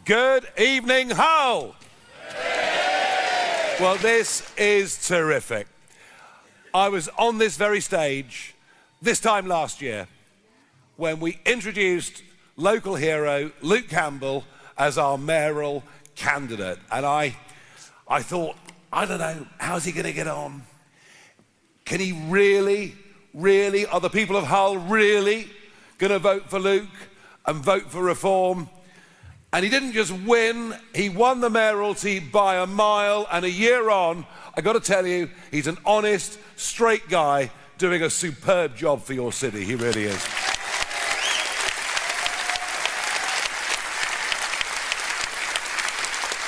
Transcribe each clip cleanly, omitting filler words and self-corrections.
Good evening, Hull. Well, this is terrific. I was on this very stage this time last year when we introduced local hero Luke Campbell as our mayoral candidate. And I thought, I don't know, how's he going to get on? Can he really, are the people of Hull really going to vote for Luke and vote for reform? And he didn't just win, he won the mayoralty by a mile, and a year on, I got to tell you, he's an honest, straight guy doing a superb job for your city. He really is.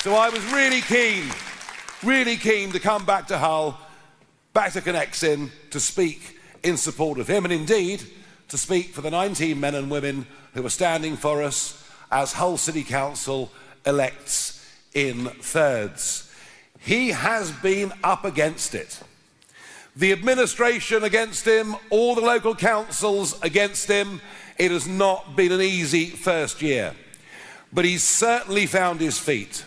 So I was really keen to come back to Hull, back to Connexin, to speak in support of him, and indeed, to speak for the 19 men and women who are standing for us as Hull City Council elects in thirds. He has been up against it. The administration against him, all the local councils against him. It has not been an easy first year. But he's certainly found his feet.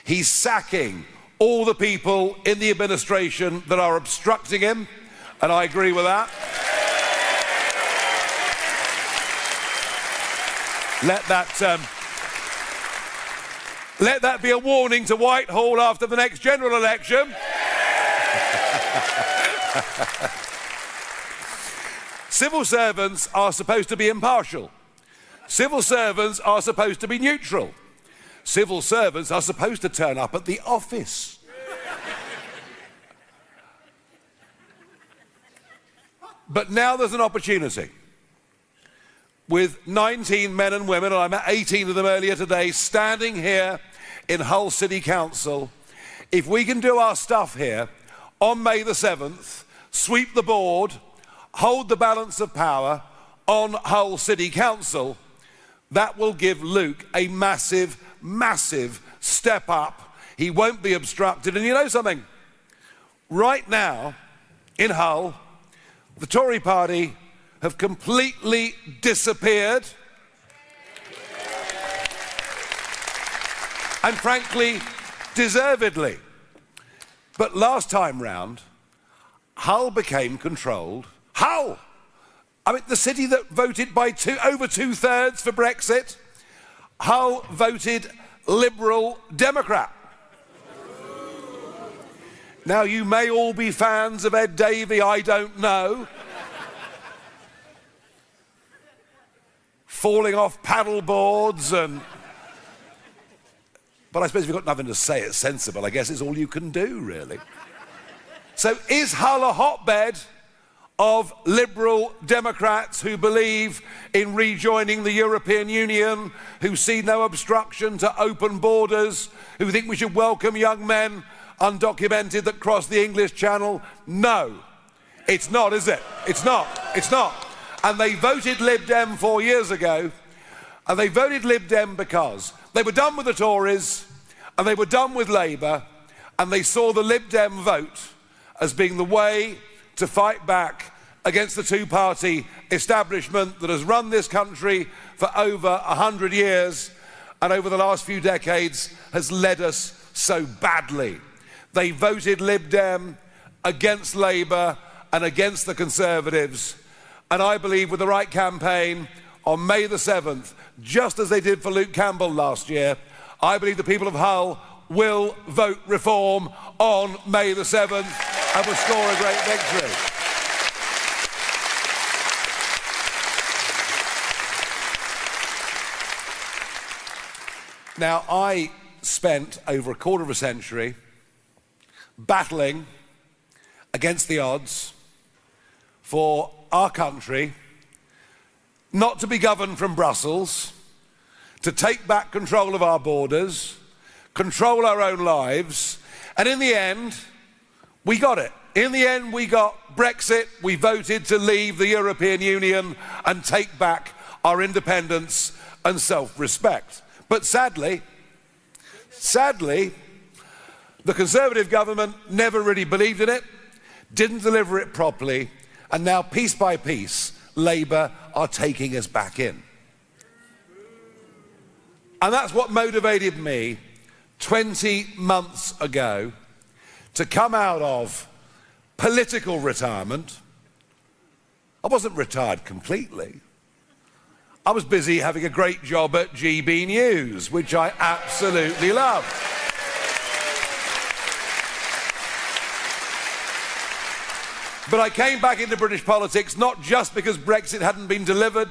He's sacking all the people in the administration that are obstructing him, and I agree with that. Let that be a warning to Whitehall after the next general election. Civil servants are supposed to be impartial. Civil servants are supposed to be neutral. Civil servants are supposed to turn up at the office. But now there's an opportunity. With 19 men and women, and I met 18 of them earlier today, standing here in Hull City Council. If we can do our stuff here on May the 7th, sweep the board, hold the balance of power on Hull City Council, that will give Luke a massive, massive step up. He won't be obstructed. And you know something? Right now, in Hull, the Tory party have completely disappeared. And frankly, deservedly. But last time round, Hull became controlled. Hull! I mean, the city that voted by over two-thirds for Brexit, Hull voted Liberal Democrat. Now, you may all be fans of Ed Davey, I don't know. Falling off paddle boards but I suppose if you've got nothing to say, it's sensible. I guess it's all you can do, really. So is Hull a hotbed of Liberal Democrats who believe in rejoining the European Union, who see no obstruction to open borders, who think we should welcome young men undocumented that cross the English Channel? No, it's not, is it? It's not. And they voted Lib Dem 4 years ago, and they voted Lib Dem because they were done with the Tories, and they were done with Labour, and they saw the Lib Dem vote as being the way to fight back against the two-party establishment that has run this country for over 100 years, and over the last few decades has led us so badly. They voted Lib Dem against Labour and against the Conservatives. And I believe with the right campaign on May the 7th, just as they did for Luke Campbell last year, I believe the people of Hull will vote reform on May the 7th and will score a great victory. Now, I spent over a quarter of a century battling against the odds for our country not to be governed from Brussels, to take back control of our borders, control our own lives, and in the end, we got it. In the end, we got Brexit. We voted to leave the European Union and take back our independence and self-respect. But sadly, the Conservative government never really believed in it, didn't deliver it properly, and now, piece by piece, Labour are taking us back in. And that's what motivated me 20 months ago to come out of political retirement. I wasn't retired completely. I was busy having a great job at GB News, which I absolutely love. But I came back into British politics not just because Brexit hadn't been delivered.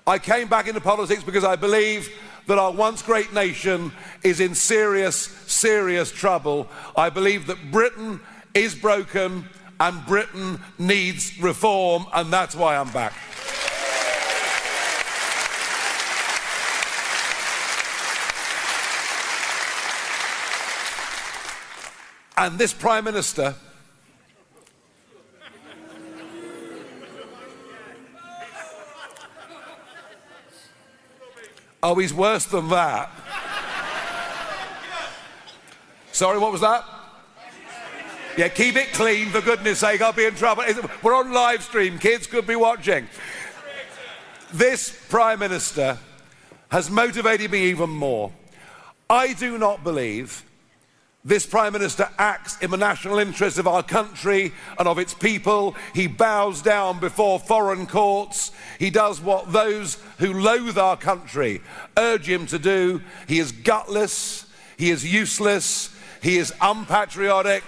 I came back into politics because I believe that our once great nation is in serious, serious trouble. I believe that Britain is broken and Britain needs reform, and that's why I'm back. And this Prime Minister oh, he's worse than that. Sorry, what was that? Yeah, keep it clean, for goodness sake, I'll be in trouble. We're on live stream, kids could be watching. This Prime Minister has motivated me even more. I do not believe this Prime Minister acts in the national interest of our country and of its people. He bows down before foreign courts. He does what those who loathe our country urge him to do. He is gutless. He is useless. He is unpatriotic.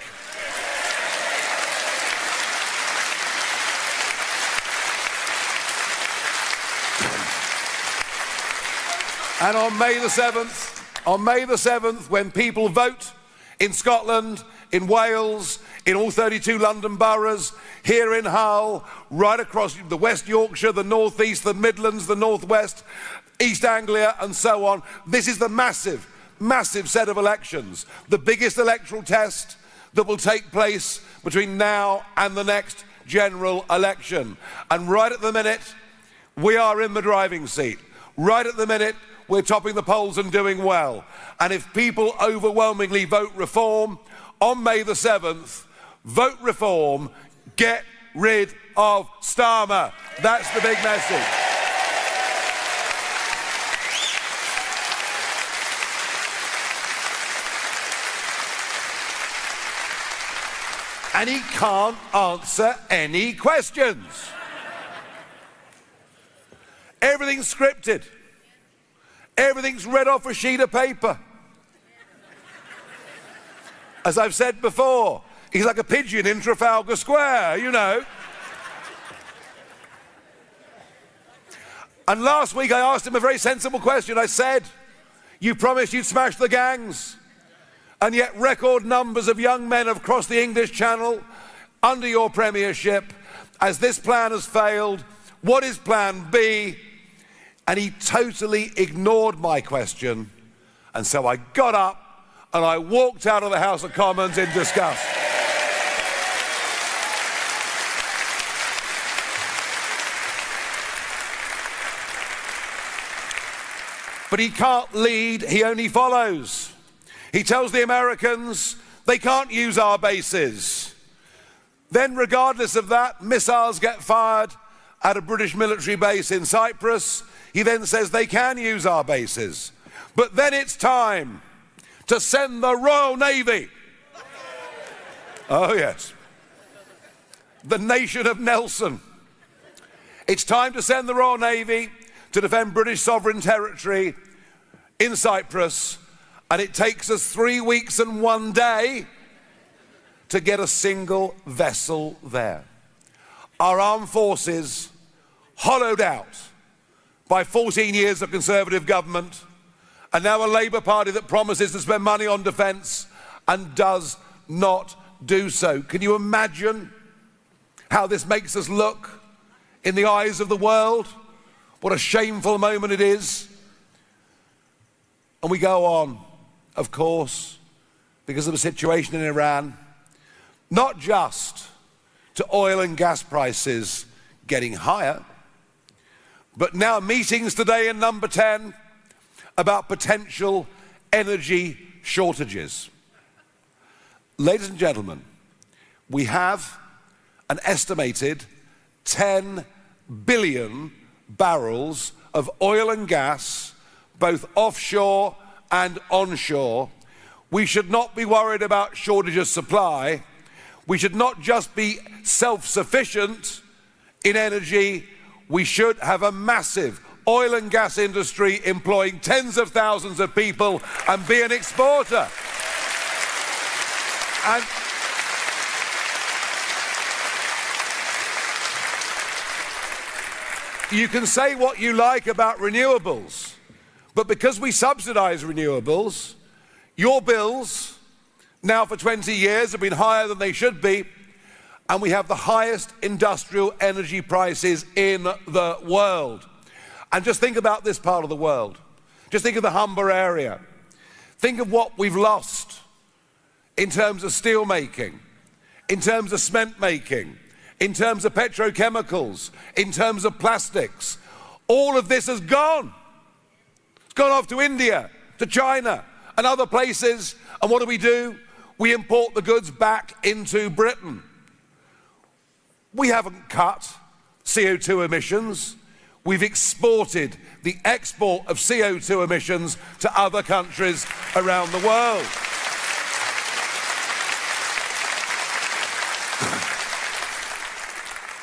And on May the 7th, when people vote in Scotland, in Wales, in all 32 London boroughs, here in Hull, right across the West Yorkshire, the North East, the Midlands, the North West, East Anglia, and so on. This is the massive, massive set of elections, the biggest electoral test that will take place between now and the next general election. And right at the minute, we are in the driving seat. Right at the minute, we're topping the polls and doing well. And if people overwhelmingly vote reform on May the 7th, vote reform, get rid of Starmer. That's the big message. And he can't answer any questions. Everything's scripted. Everything's read off a sheet of paper. As I've said before, he's like a pigeon in Trafalgar Square, you know. And last week I asked him a very sensible question. I said, you promised you'd smash the gangs, and yet record numbers of young men have crossed the English Channel under your premiership. As this plan has failed, what is plan B? And he totally ignored my question. And so I got up and I walked out of the House of Commons in disgust. But he can't lead, he only follows. He tells the Americans they can't use our bases. Then, regardless of that, missiles get fired at a British military base in Cyprus. He then says they can use our bases. But then it's time to send the Royal Navy. Oh yes. The nation of Nelson. It's time to send the Royal Navy to defend British sovereign territory in Cyprus. And it takes us 3 weeks and 1 day to get a single vessel there. Our armed forces, hollowed out by 14 years of Conservative government, and now a Labour Party that promises to spend money on defence and does not do so. Can you imagine how this makes us look in the eyes of the world? What a shameful moment it is. And we go on, of course, because of the situation in Iran, not just to oil and gas prices getting higher, but now meetings today in Number 10 about potential energy shortages. Ladies and gentlemen, we have an estimated 10 billion barrels of oil and gas both offshore and onshore. We should not be worried about shortage of supply. We should not just be self-sufficient in energy. We should have a massive oil and gas industry employing tens of thousands of people and be an exporter. And you can say what you like about renewables, but because we subsidise renewables, your bills now for 20 years have been higher than they should be, and we have the highest industrial energy prices in the world. And just think about this part of the world. Just think of the Humber area. Think of what we've lost in terms of steel making, in terms of cement making, in terms of petrochemicals, in terms of plastics. All of this has gone. It's gone off to India, to China, and other places. And what do? We import the goods back into Britain. We haven't cut CO2 emissions. We've exported the export of CO2 emissions to other countries around the world.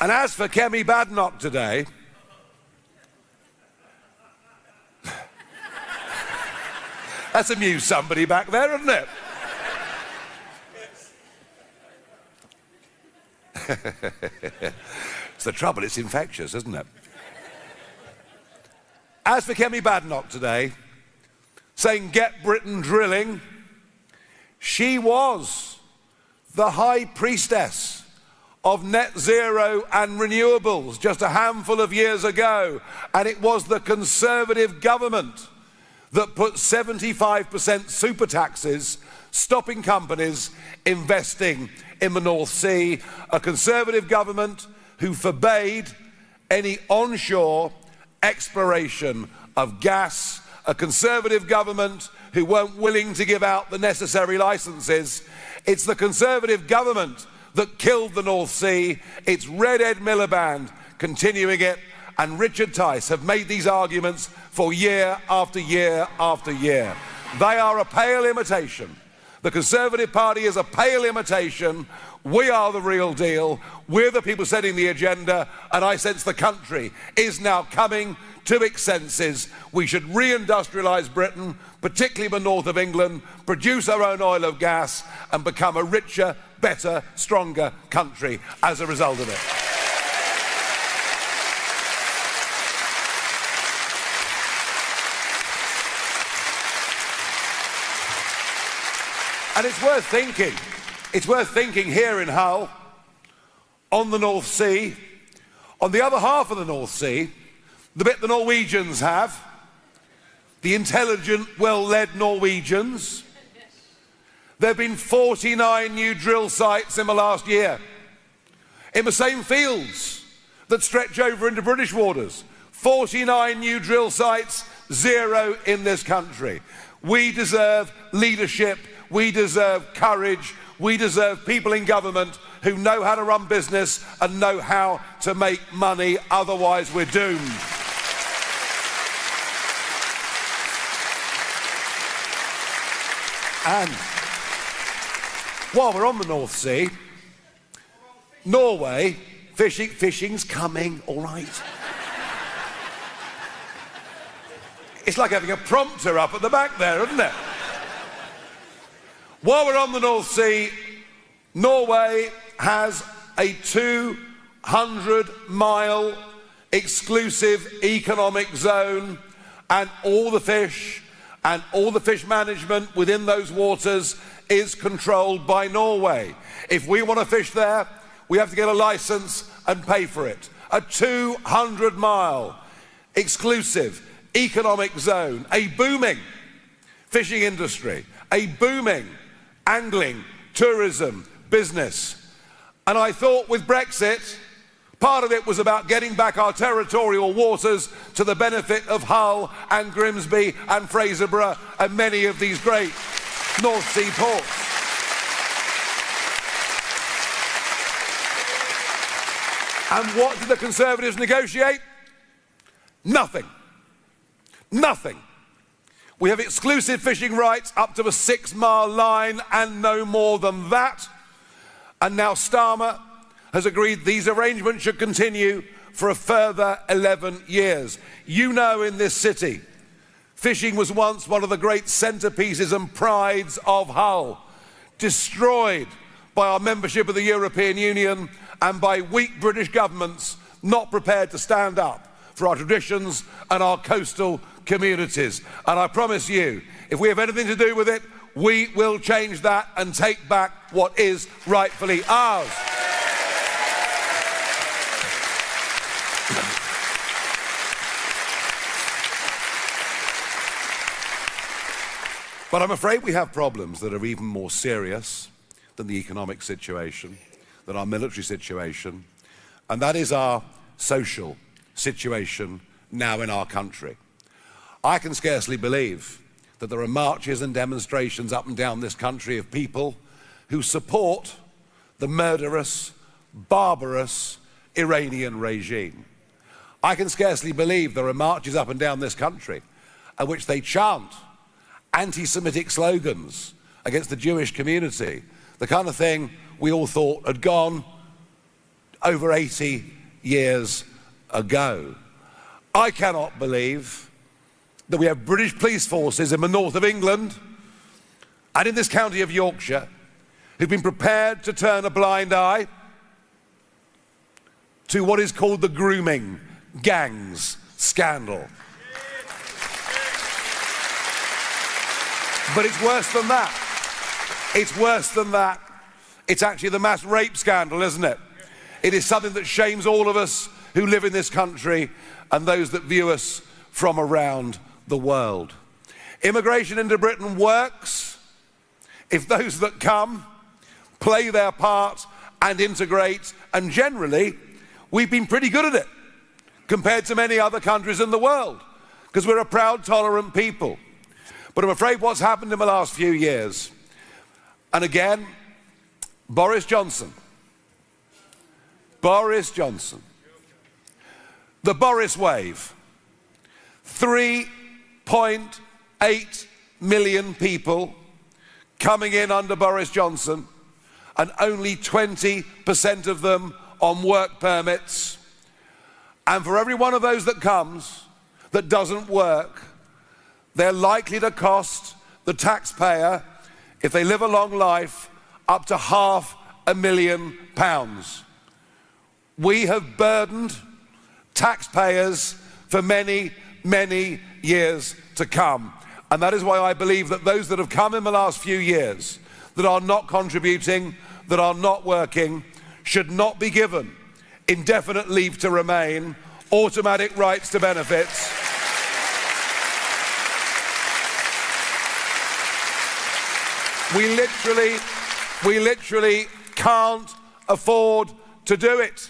And as for Kemi Badenoch today, that's amused somebody back there, hasn't it? It's the trouble, it's infectious, isn't it? As for Kemi Badenoch today, saying get Britain drilling, she was the high priestess of net zero and renewables just a handful of years ago, and it was the Conservative government that put 75% super taxes, stopping companies investing in the North Sea, a Conservative government who forbade any onshore exploration of gas, a Conservative government who weren't willing to give out the necessary licenses. It's the Conservative government that killed the North Sea. It's Red Ed Miliband continuing it, and Richard Tice have made these arguments for year after year after year. They are a pale imitation. The Conservative Party is a pale imitation. We are the real deal. We're the people setting the agenda, and I sense the country is now coming to its senses. We should re-industrialise Britain, particularly the north of England, produce our own oil and gas, and become a richer, better, stronger country as a result of it. And it's worth thinking here in Hull, on the North Sea, on the other half of the North Sea, the bit the Norwegians have, the intelligent, well-led Norwegians. There have been 49 new drill sites in the last year, in the same fields that stretch over into British waters. 49 new drill sites, 0 in this country. We deserve leadership. We deserve courage. We deserve people in government who know how to run business and know how to make money. Otherwise, we're doomed. And while we're on the North Sea, Norway, fishing's coming, all right. It's like having a prompter up at the back there, isn't it? While we're on the North Sea, Norway has a 200-mile exclusive economic zone, and all the fish and all the fish management within those waters is controlled by Norway. If we want to fish there, we have to get a license and pay for it. A 200-mile exclusive economic zone, a booming fishing industry, a booming angling, tourism, business. And I thought with Brexit, part of it was about getting back our territorial waters to the benefit of Hull and Grimsby and Fraserburgh and many of these great North Sea ports. And what did the Conservatives negotiate? Nothing. Nothing. We have exclusive fishing rights up to a 6-mile line and no more than that. And now Starmer has agreed these arrangements should continue for a further 11 years. You know, in this city, fishing was once one of the great centerpieces and prides of Hull, destroyed by our membership of the European Union and by weak British governments not prepared to stand up for our traditions and our coastal communities. And I promise you, if we have anything to do with it, we will change that and take back what is rightfully ours. But I'm afraid we have problems that are even more serious than the economic situation, than our military situation, and that is our social situation now in our country. I can scarcely believe that there are marches and demonstrations up and down this country of people who support the murderous, barbarous Iranian regime. I can scarcely believe there are marches up and down this country at which they chant anti-Semitic slogans against the Jewish community, the kind of thing we all thought had gone over 80 years ago. I cannot believe that we have British police forces in the north of England and in this county of Yorkshire who've been prepared to turn a blind eye to what is called the grooming gangs scandal. But it's worse than that. It's worse than that. It's actually the mass rape scandal, isn't it? It is something that shames all of us who live in this country and those that view us from around the world. Immigration into Britain works if those that come play their part and integrate, and generally we've been pretty good at it compared to many other countries in the world because we're a proud, tolerant people. But I'm afraid what's happened in the last few years, and again, Boris Johnson, the Boris wave, 3.8 million people coming in under Boris Johnson, and only 20% of them on work permits. And for every one of those that comes that doesn't work, they're likely to cost the taxpayer, if they live a long life, up to £500,000. We have burdened taxpayers for many, many years to come. And that is why I believe that those that have come in the last few years, that are not contributing, that are not working, should not be given indefinite leave to remain, automatic rights to benefits. We literally can't afford to do it.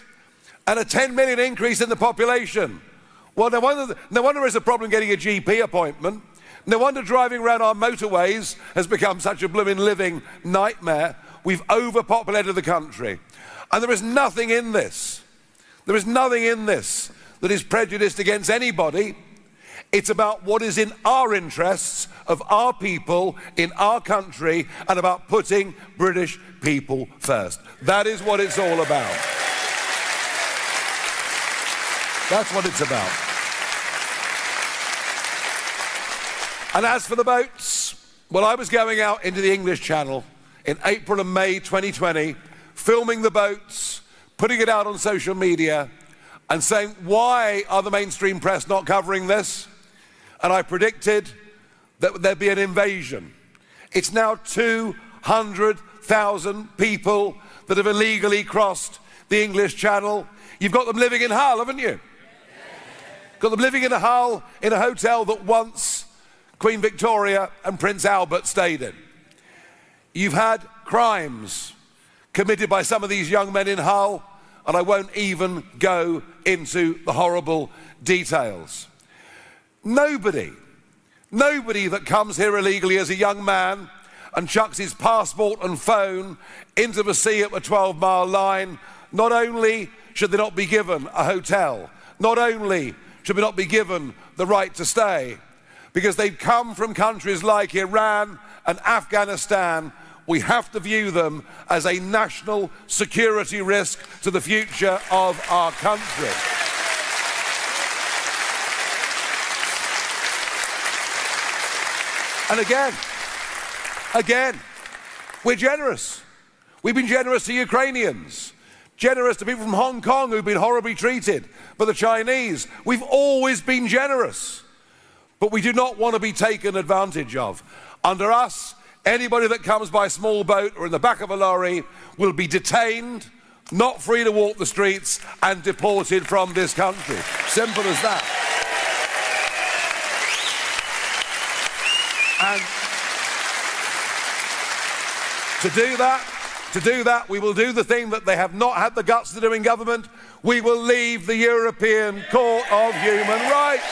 And a 10 million increase in the population. Well, no wonder there's a problem getting a GP appointment. No wonder driving around our motorways has become such a blooming living nightmare. We've overpopulated the country. And there is nothing in this. There is nothing in this that is prejudiced against anybody. It's about what is in our interests of our people in our country and about putting British people first. That is what it's all about. That's what it's about. And as for the boats, well, I was going out into the English Channel in April and May 2020, filming the boats, putting it out on social media and saying, why are the mainstream press not covering this? And I predicted that there'd be an invasion. It's now 200,000 people that have illegally crossed the English Channel. You've got them living in Hull, haven't you? Got them living in a Hull, in a hotel that once Queen Victoria and Prince Albert stayed in. You've had crimes committed by some of these young men in Hull, and I won't even go into the horrible details. Nobody that comes here illegally as a young man and chucks his passport and phone into the sea at the 12-mile line, not only should they not be given a hotel, not only should they not be given the right to stay, because they've come from countries like Iran and Afghanistan. We have to view them as a national security risk to the future of our country. And again, we're generous. We've been generous to Ukrainians, generous to people from Hong Kong who've been horribly treated by the Chinese. We've always been generous, but we do not want to be taken advantage of. Under us, anybody that comes by small boat or in the back of a lorry will be detained, not free to walk the streets, and deported from this country. Simple as that. And to do that, we will do the thing that they have not had the guts to do in government. We will leave the European Court of Human Rights.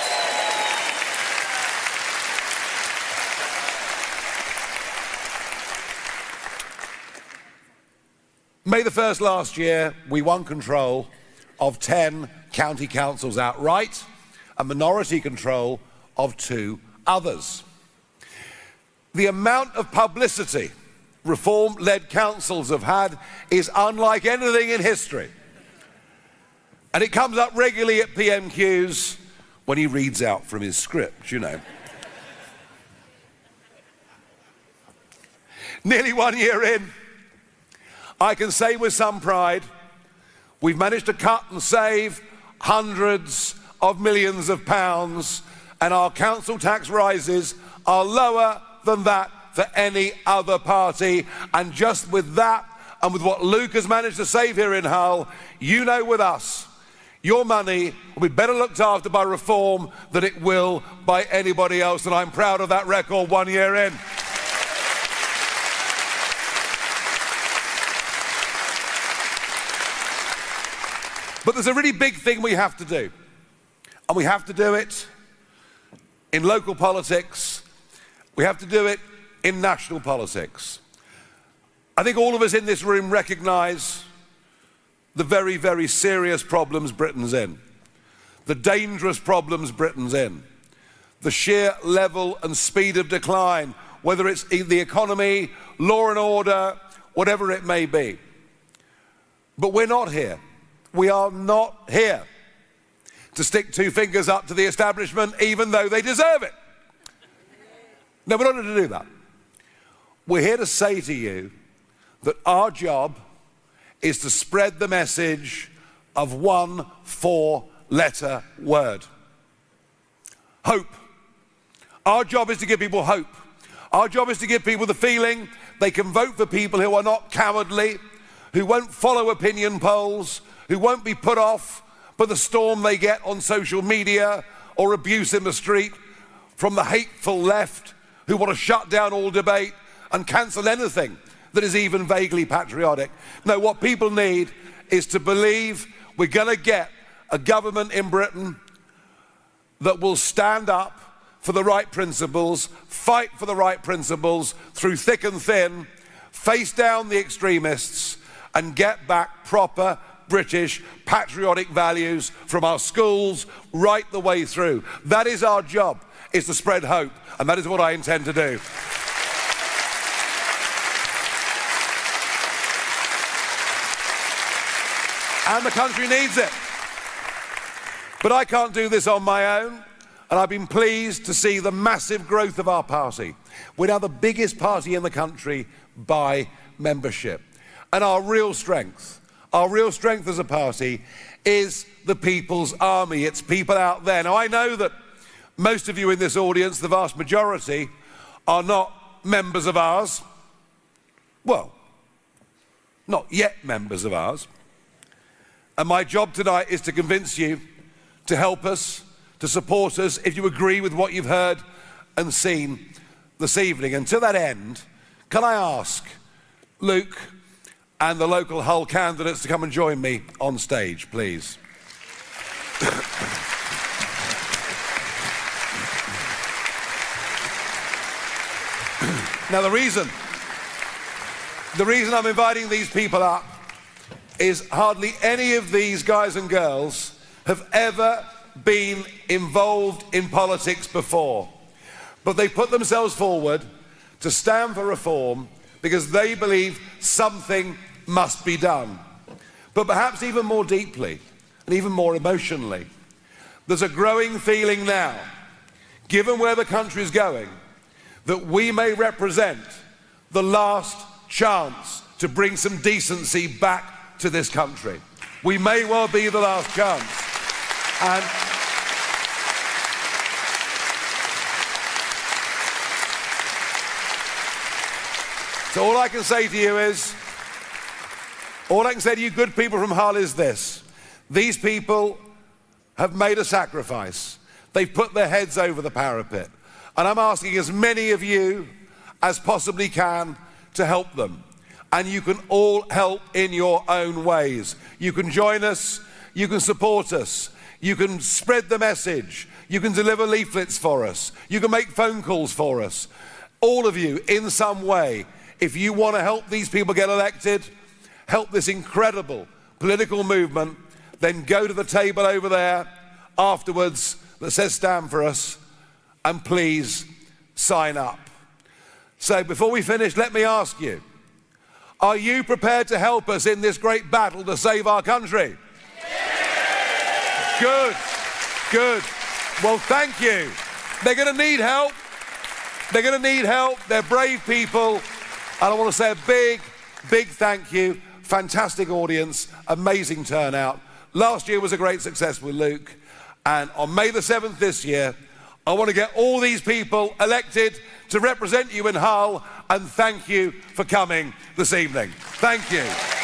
May the 1st last year, we won control of 10 county councils outright, and minority control of 2 others. The amount of publicity Reform-led councils have had is unlike anything in history. And it comes up regularly at PMQs when he reads out from his script, you know. Nearly 1 year in, I can say with some pride, we've managed to cut and save hundreds of millions of pounds, and our council tax rises are lower than that for any other party. And just with that, and with what Luke has managed to save here in Hull, you know with us, your money will be better looked after by Reform than it will by anybody else, and I'm proud of that record 1 year in. But there's a really big thing we have to do, and we have to do it in local politics, we have to do it in national politics. I think all of us in this room recognise the very, very serious problems Britain's in, the dangerous problems Britain's in, the sheer level and speed of decline, whether it's the economy, law and order, whatever it may be. But we're not here. We are not here to stick 2 fingers up to the establishment, even though they deserve it. No, we're not here to do that. We're here to say to you that our job is to spread the message of 1 4-letter word. Hope. Our job is to give people hope. Our job is to give people the feeling they can vote for people who are not cowardly, who won't follow opinion polls, who won't be put off by the storm they get on social media or abuse in the street from the hateful left who want to shut down all debate and cancel anything that is even vaguely patriotic. No, what people need is to believe we're going to get a government in Britain that will stand up for the right principles, fight for the right principles through thick and thin, face down the extremists, and get back proper British patriotic values from our schools right the way through. That is our job, is to spread hope, and that is what I intend to do. And the country needs it. But I can't do this on my own, and I've been pleased to see the massive growth of our party. We're now the biggest party in the country by membership. And our real strength as a party is the people's army. It's people out there. Now, I know that most of you in this audience, the vast majority, are not members of ours. Well, not yet members of ours. And my job tonight is to convince you, to help us, to support us, if you agree with what you've heard and seen this evening. And to that end, can I ask Luke and the local Hull candidates to come and join me on stage, please? Now, the reason I'm inviting these people up is hardly any of these guys and girls have ever been involved in politics before. But they put themselves forward to stand for reform because they believe something must be done. But perhaps even more deeply and even more emotionally, there's a growing feeling now, given where the country is going, that we may represent the last chance to bring some decency back to this country. We may well be the last chance. And so all I can say to you is, all I can say to you good people from Hull is this: these people have made a sacrifice. They've put their heads over the parapet. And I'm asking as many of you as possibly can to help them. And you can all help in your own ways. You can join us, you can support us, you can spread the message, you can deliver leaflets for us, you can make phone calls for us. All of you, in some way, if you want to help these people get elected, help this incredible political movement, then go to the table over there afterwards that says Stand For Us, and please sign up. So before we finish, let me ask you, are you prepared to help us in this great battle to save our country? Yeah! Good, good. Well, thank you. They're going to need help. They're going to need help. They're brave people. And I want to say a big, big thank you. Fantastic audience, amazing turnout. Last year was a great success with Luke. And on May the 7th this year, I want to get all these people elected to represent you in Hull, and thank you for coming this evening. Thank you.